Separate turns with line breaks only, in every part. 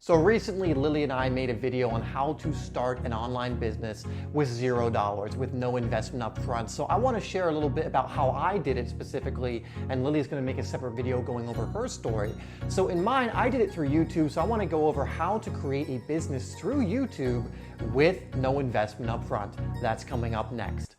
So recently, Lily and I made a video on how to start an online business with $0, with no investment up front. So I want to share a little bit about how I did it specifically, and Lily's going to make a separate video going over her story. So in mine, I did it through YouTube, so I want to go over how to create a business through YouTube with no investment up front. That's coming up next.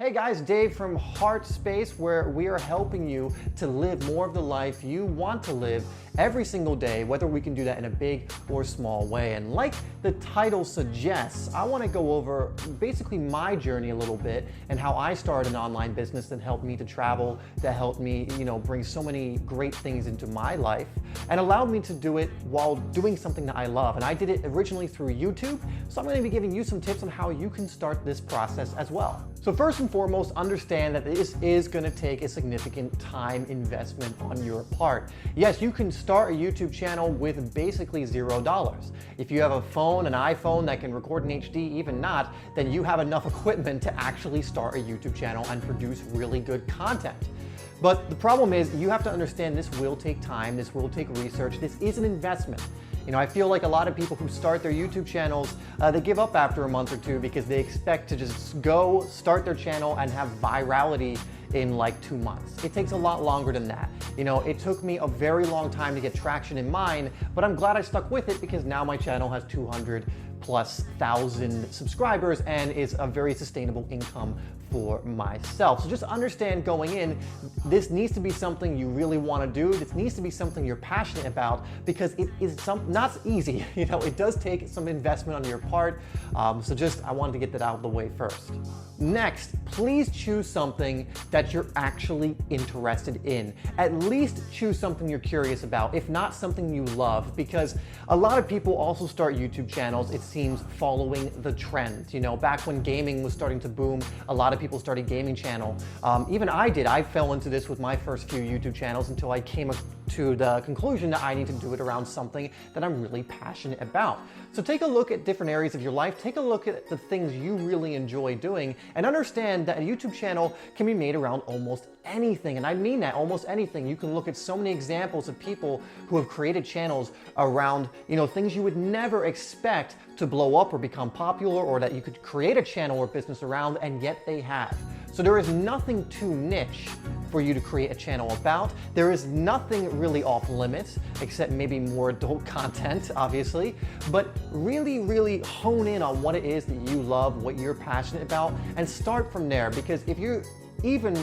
Hey guys, Dave from HeartSpace, where we are helping you to live more of the life you want to live every single day, whether we can do that in a big or small way. And like the title suggests, I want to go over basically my journey a little bit and how I started an online business that helped me to travel, that helped me, bring so many great things into my life and allowed me to do it while doing something that I love. And I did it originally through YouTube, so I'm going to be giving you some tips on how you can start this process as well. So first and foremost, understand that this is going to take a significant time investment on your part. Yes, you can start a YouTube channel with basically $0. If you have a phone, an iPhone that can record in HD, even not, then you have enough equipment to actually start a YouTube channel and produce really good content. But the problem is you have to understand this will take time, this will take research, this is an investment. I feel like a lot of people who start their YouTube channels, they give up after a month or two because they expect to just go start their channel and have virality in like 2 months. It takes a lot longer than that. It took me a very long time to get traction in mine, but I'm glad I stuck with it because now my channel has 200,000+ subscribers and is a very sustainable income for myself. So just understand going in, this needs to be something you really want to do. This needs to be something you're passionate about because it is not easy. It does take some investment on your part. So I wanted to get that out of the way first. Next, please choose something that you're actually interested in. At least choose something you're curious about, if not something you love, because a lot of people also start YouTube channels, it seems, following the trends. Back when gaming was starting to boom, a lot of people started gaming channel. Even I did. I fell into this with my first few YouTube channels until I came to the conclusion that I need to do it around something that I'm really passionate about. So take a look at different areas of your life, take a look at the things you really enjoy doing, and understand that a YouTube channel can be made around almost anything. And I mean that, almost anything. You can look at so many examples of people who have created channels around, things you would never expect to blow up or become popular, or that you could create a channel or business around, and yet they have. So there is nothing too niche for you to create a channel about. There is nothing really off limits, except maybe more adult content, obviously. But really, really hone in on what it is that you love, what you're passionate about, and start from there. Because if you even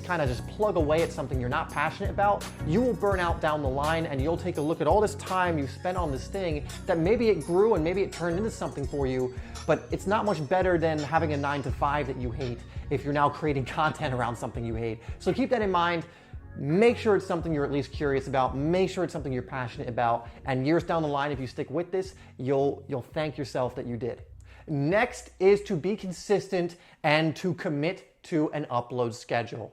kind of just plug away at something you're not passionate about, you will burn out down the line, and you'll take a look at all this time you spent on this thing that maybe it grew and maybe it turned into something for you, but it's not much better than having a 9-to-5 that you hate if you're now creating content around something you hate. So keep that in mind. Make sure it's something you're at least curious about. Make sure it's something you're passionate about. And years down the line, if you stick with this, you'll thank yourself that you did. Next is to be consistent and to commit to an upload schedule.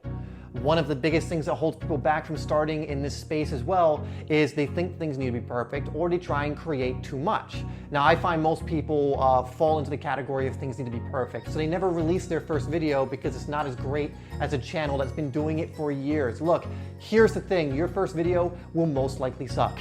One of the biggest things that holds people back from starting in this space as well is they think things need to be perfect, or they try and create too much. Now, I find most people fall into the category of things need to be perfect, so they never release their first video because it's not as great as a channel that's been doing it for years. Look, here's the thing, your first video will most likely suck.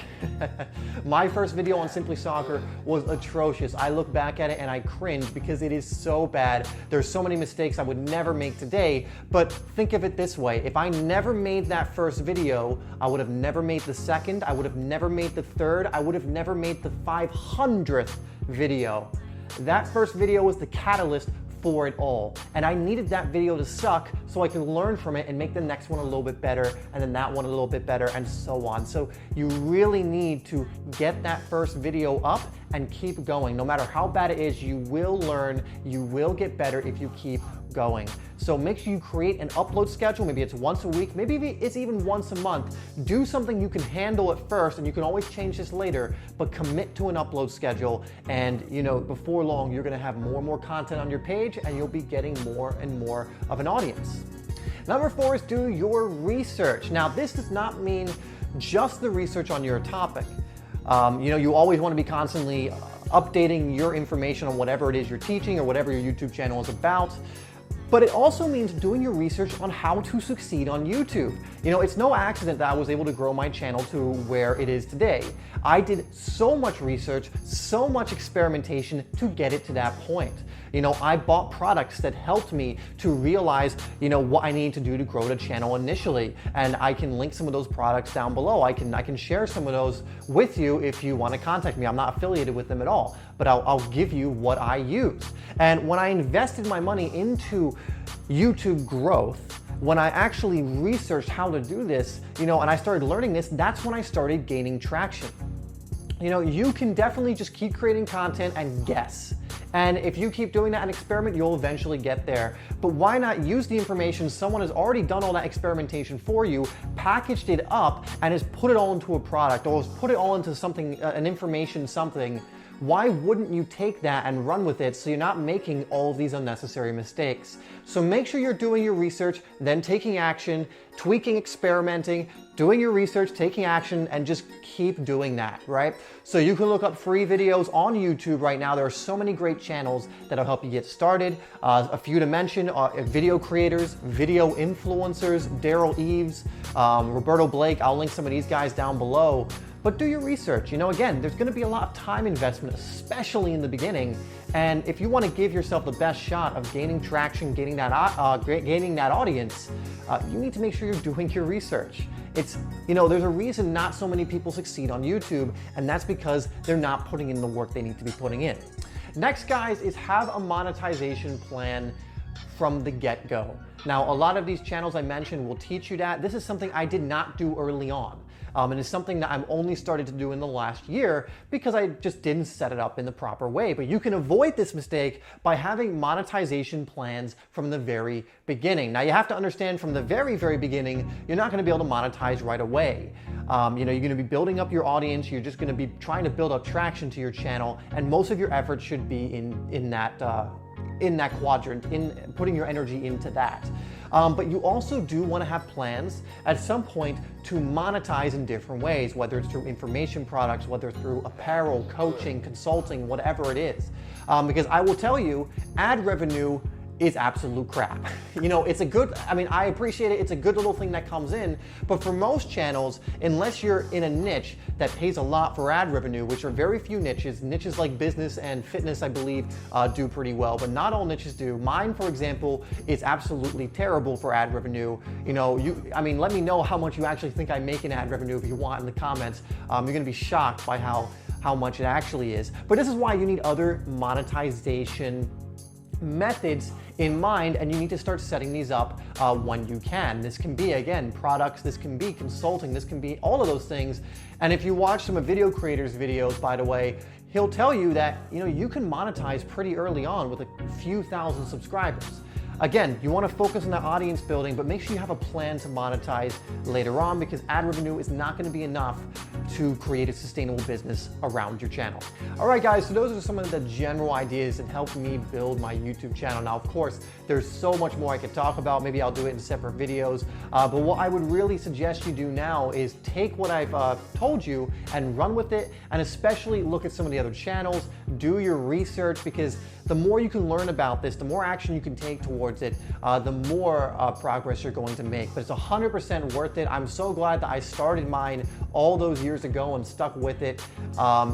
My first video on Simply Soccer was atrocious. I look back at it and I cringe because it is so bad. There's so many mistakes I would never make today, but think of it this way. If I never made that first video, I would have never made the second, I would have never made the third, I would have never made the 500th video. That first video was the catalyst for it all. And I needed that video to suck so I can learn from it and make the next one a little bit better, and then that one a little bit better, and so on. So you really need to get that first video up and keep going. No matter how bad it is, you will learn, you will get better if you keep going. So make sure you create an upload schedule. Maybe it's once a week, maybe it's even once a month. Do something you can handle at first, and you can always change this later, but commit to an upload schedule. And before long, you're gonna have more and more content on your page, and you'll be getting more and more of an audience. Number 4 is do your research. Now, this does not mean just the research on your topic. You always want to be constantly updating your information on whatever it is you're teaching or whatever your YouTube channel is about. But it also means doing your research on how to succeed on YouTube. You know, it's no accident that I was able to grow my channel to where it is today. I did so much research, so much experimentation to get it to that point. You know, I bought products that helped me to realize, you know, what I need to do to grow the channel initially. And I can link some of those products down below. I can share some of those with you if you want to contact me. I'm not affiliated with them at all, but I'll give you what I use. And when I invested my money into YouTube growth, when I actually researched how to do this, you know, and I started learning this, that's when I started gaining traction. You know, you can definitely just keep creating content and guess. And if you keep doing that and experiment, you'll eventually get there. But why not use the information someone has already done all that experimentation for you, packaged it up, and has put it all into a product, or has put it all into something, an information something. Why wouldn't you take that and run with it so you're not making all of these unnecessary mistakes? So make sure you're doing your research, then taking action, tweaking, experimenting, doing your research, taking action, and just keep doing that, right? So you can look up free videos on YouTube right now. There are so many great channels that'll help you get started. A few to mention are video creators, video influencers, Daryl Eves, Roberto Blake. I'll link some of these guys down below. But do your research. You know, again, there's gonna be a lot of time investment, especially in the beginning. And if you wanna give yourself the best shot of gaining traction, gaining that audience, you need to make sure you're doing your research. It's, you know, there's a reason not so many people succeed on YouTube, and that's because they're not putting in the work they need to be putting in. Next, guys, is have a monetization plan from the get-go. Now, a lot of these channels I mentioned will teach you that. This is something I did not do early on. And it's something that I'm only started to do in the last year because I just didn't set it up in the proper way. But you can avoid this mistake by having monetization plans from the very beginning. Now, you have to understand from the very, very beginning, you're not gonna be able to monetize right away. You know, you're gonna be building up your audience, you're just gonna be trying to build up traction to your channel, and most of your efforts should be in that quadrant, in putting your energy into that. But you also do want to have plans at some point to monetize in different ways, whether it's through information products, whether it's through apparel, coaching, consulting, whatever it is. Because I will tell you, ad revenue is absolute crap. You know, it's a good, I mean, I appreciate it. It's a good little thing that comes in, but for most channels, unless you're in a niche that pays a lot for ad revenue, which are very few niches like business and fitness, I believe, do pretty well, but not all niches do. Mine, for example, is absolutely terrible for ad revenue. You know, I mean, let me know how much you actually think I make in ad revenue if you want in the comments. You're gonna be shocked by how much it actually is. But this is why you need other monetization methods in mind, and you need to start setting these up when you can. This can be, again, products, this can be consulting, this can be all of those things. And if you watch some of Video Creator's videos, by the way, he'll tell you that, you know, you can monetize pretty early on with a few thousand subscribers. Again, you want to focus on that audience building, but make sure you have a plan to monetize later on, because ad revenue is not going to be enough to create a sustainable business around your channel. All right, guys, so those are some of the general ideas that helped me build my YouTube channel. Now, of course, there's so much more I could talk about. Maybe I'll do it in separate videos. But what I would really suggest you do now is take what I've told you and run with it, and especially look at some of the other channels, do your research, because the more you can learn about this, the more action you can take towards it, the more progress you're going to make. But it's 100% worth it. I'm so glad that I started mine all those years ago and stuck with it,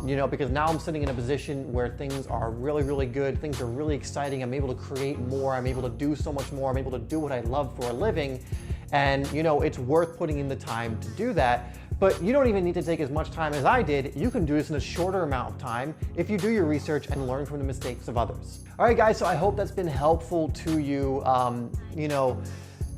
you know, because now I'm sitting in a position where things are really, really good. Things are really exciting. I'm able to create more. I'm able to do so much more. I'm able to do what I love for a living. And, you know, it's worth putting in the time to do that. But you don't even need to take as much time as I did. You can do this in a shorter amount of time if you do your research and learn from the mistakes of others. All right, guys, so I hope that's been helpful to you. You know,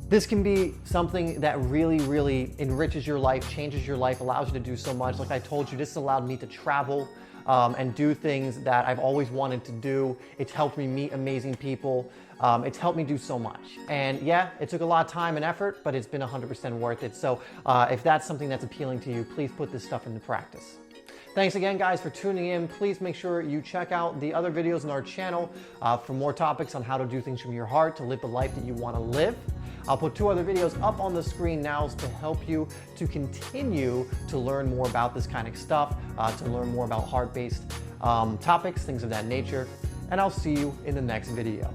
this can be something that really, really enriches your life, changes your life, allows you to do so much. Like I told you, this allowed me to travel and do things that I've always wanted to do. It's helped me meet amazing people. It's helped me do so much. And yeah, it took a lot of time and effort, but it's been 100% worth it. So if that's something that's appealing to you, please put this stuff into practice. Thanks again, guys, for tuning in. Please make sure you check out the other videos on our channel for more topics on how to do things from your heart to live the life that you want to live. I'll put 2 other videos up on the screen now to help you to continue to learn more about this kind of stuff, to learn more about heart-based topics, things of that nature. And I'll see you in the next video.